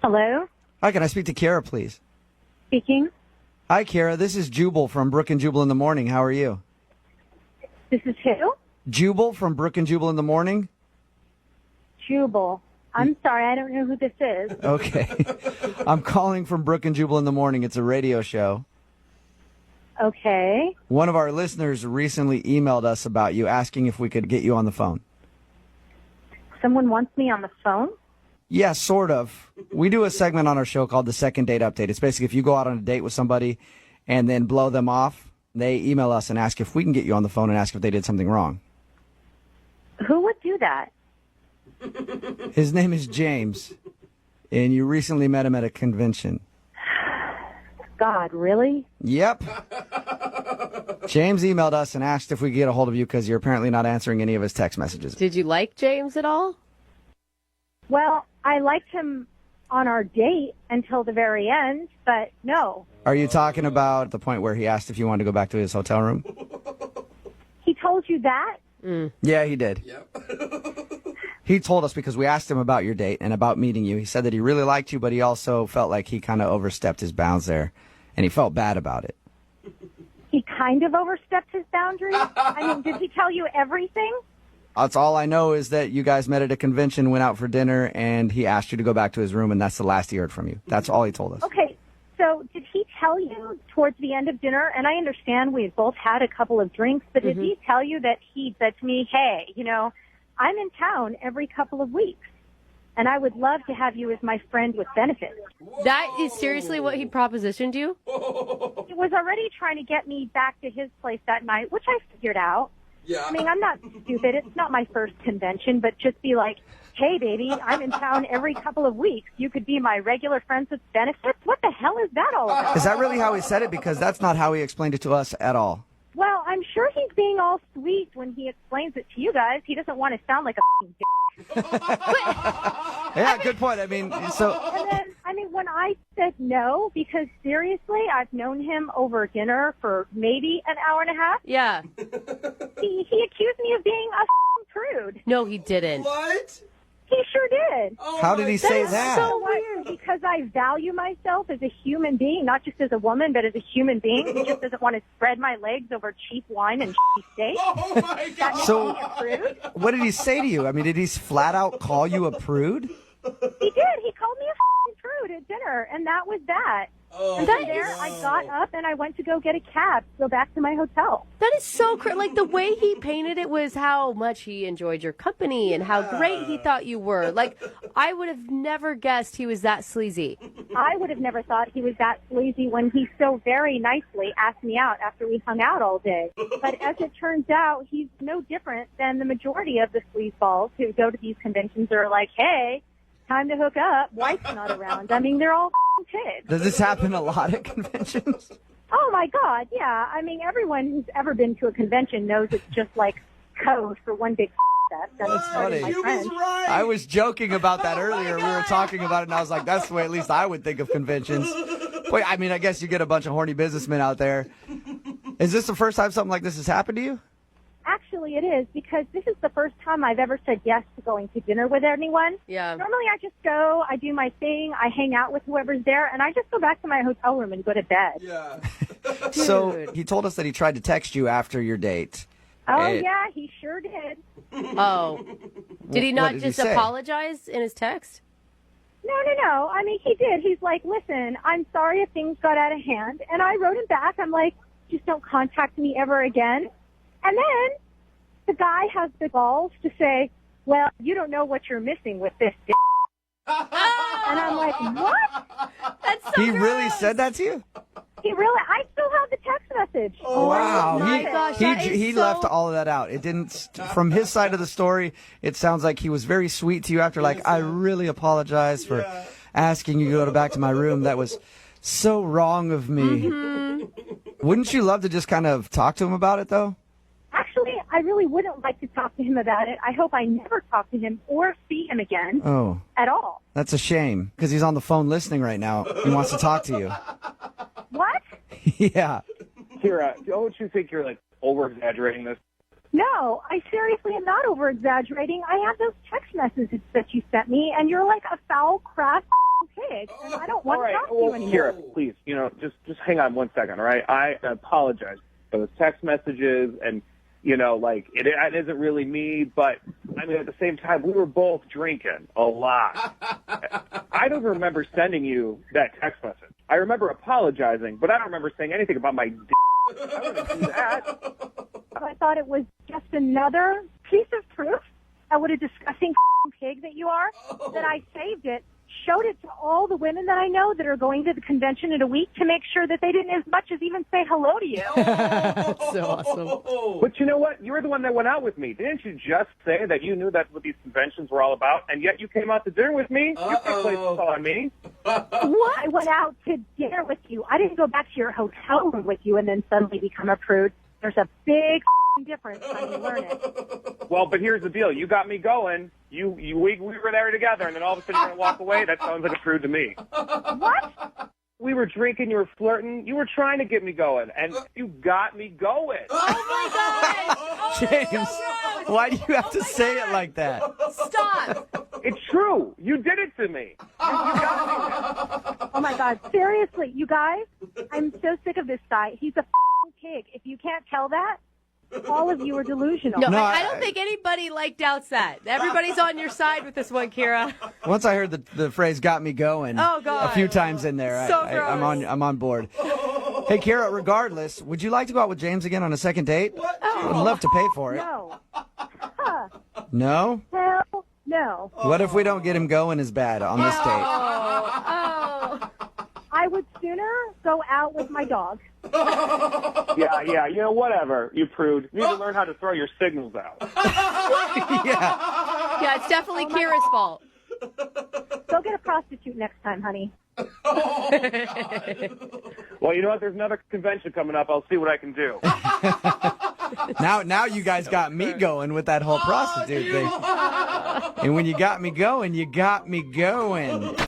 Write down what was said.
Hello? Hi, can I speak to Kara, please? Speaking. Hi, Kara. This is Jubal from Brook and Jubal in the Morning. How are you? This is who? Jubal from Brook and Jubal in the Morning. Jubal. I'm sorry, I don't know who this is. Okay. I'm calling from Brook and Jubal in the Morning. It's a radio show. Okay. One of our listeners recently emailed us about you, asking if we could get you on the phone. Someone wants me on the phone? Yeah, sort of. We do a segment on our show called the Second Date Update. It's basically if you go out on a date with somebody and then blow them off, they email us and ask if we can get you on the phone and ask if they did something wrong. Who would do that? His name is James, and you recently met him at a convention. God, really? Yep. James emailed us and asked if we could get a hold of you because you're apparently not answering any of his text messages. Did you like James at all? Well, I liked him on our date until the very end, but no. Are you talking about the point where he asked if you wanted to go back to his hotel room? He told you that? Yeah, he did. Yep. He told us because we asked him about your date and about meeting you. He said that he really liked you, but he also felt like he kind of overstepped his bounds there, and he felt bad about it. He kind of overstepped his boundaries? I mean, did he tell you everything? That's all I know is that you guys met at a convention, went out for dinner, and he asked you to go back to his room, and that's the last he heard from you. That's all he told us. Okay, so did he tell you towards the end of dinner, and I understand we both had a couple of drinks, but did he tell you that he said to me, hey, you know, I'm in town every couple of weeks, and I would love to have you as my friend with benefits? That is seriously what he propositioned you? He was already trying to get me back to his place that night, which I figured out. Yeah. I mean, I'm not stupid. It's not my first convention, but just be like, hey, baby, I'm in town every couple of weeks. You could be my regular friends with benefits? What the hell is that all about? Is that really how he said it? Because that's not how he explained it to us at all. Well, I'm sure he's being all sweet when he explains it to you guys. He doesn't want to sound like a f***ing Yeah, good point. I mean, so... And then, I mean, when I said no, because seriously, I've known him over dinner for maybe an hour and a half, Yeah. he accused me of being a f***ing prude. No, he didn't. What? He sure did. Oh How did he say that? So weird, because I value myself as a human being, not just as a woman, but as a human being. He just doesn't want to spread my legs over cheap wine and cheap steak. Oh my That God! makes So- me a prude. What did he say to you? I mean, did he flat out call you a prude? He did. He called me a f***ing prude at dinner, and that was that. Oh, And from there, I got up and I went to go get a cab to go back to my hotel. That is so like the way he painted it was how much he enjoyed your company and how great he thought you were. Like, I would have never guessed he was that sleazy. I would have never thought he was that sleazy when he so very nicely asked me out after we hung out all day. But as it turns out, he's no different than the majority of the sleazeballs who go to these conventions and are like, hey, time to hook up. Wife's not around. I mean, they're all pigs. Does this happen a lot at conventions? Oh, my God, yeah. I mean, everyone who's ever been to a convention knows it's just like code for one big fest. I mean, funny. my You was friends. right. I was joking about that earlier. We were talking about it, and I was like, that's the way at least I would think of conventions. Wait, I mean, I guess you get a bunch of horny businessmen out there. Is this the first time something like this has happened to you? Actually, it is, because this is the first time I've ever said yes to going to dinner with anyone. Yeah. Normally, I just go, I do my thing, I hang out with whoever's there, and I just go back to my hotel room and go to bed. Yeah. So Dude. he told us that he tried to text you after your date. Oh, Hey. yeah, he sure did. Oh. Did he What not did he just say? apologize in his text? No. I mean, he did. He's like, listen, I'm sorry if things got out of hand. And I wrote him back. I'm like, just don't contact me ever again. And then the guy has the balls to say, well, you don't know what you're missing with this. And I'm like, what? That's so He really gross. said that to you? He really, I still have the text message. Oh, Wow. my He, gosh, he, that is he so- left all of that out. It didn't, from his side of the story, it sounds like he was very sweet to you after, like, I really apologize for asking you to go back to my room. That was so wrong of me. Wouldn't you love to just kind of talk to him about it, though? Actually, I really wouldn't like to talk to him about it. I hope I never talk to him or see him again Oh, at all. that's a shame, because he's on the phone listening right now. He wants to talk to you. What? Yeah. Kira, don't you think you're like over exaggerating this? No, I seriously am not over exaggerating. I have those text messages that you sent me, and you're like a foul, crass pig, and I don't All want right, to talk to you well, anymore. Kira, please, just hang on 1 second, all right? I apologize for those text messages, and, it isn't really me, but, I mean, at the same time, we were both drinking a lot. I don't remember sending you that text message. I remember apologizing, but I don't remember saying anything about my I wouldn't do that. I thought it was just another piece of proof of what a disgusting pig that you are, that I saved it, showed it to all the women that I know that are going to the convention in a week to make sure that they didn't as much as even say hello to you. That's so awesome. But you know what? You were the one that went out with me. Didn't you just say that you knew that's what these conventions were all about, and yet you came out to dinner with me? You can't place this on me. What? I went out to dinner with you. I didn't go back to your hotel room with you and then suddenly become a prude. There's a big difference when you learn it. Well, but here's the deal. You got me going. We were there together, and then all of a sudden you're going to walk away? That sounds like a prude to me. What? We were drinking, you were flirting, you were trying to get me going, and you got me going. Oh my gosh! James, why do you have to say it like that? Stop! It's true. You did it to me. You got me. Oh, my God. Seriously, you guys, I'm so sick of this guy. He's a pig. If you can't tell that, all of you are delusional. No, No, I don't think anybody doubts that. Everybody's on your side with this one, Kira. Once I heard the phrase "got me going" Oh, God. a few times in there, So I'm on board. Hey, Kira, regardless, would you like to go out with James again on a second date? I'd love to pay for it. No. Huh. No? Hell no. What if we don't get him going as bad on this date? Oh. I would sooner go out with my dog. Yeah, whatever, you prude. You need to learn how to throw your signals out. Yeah. Yeah, it's definitely Kira's fault. Go get a prostitute next time, honey. Well, you know what? There's another convention coming up. I'll see what I can do. Now you guys got me going with that whole prostitute thing. And when you got me going, you got me going.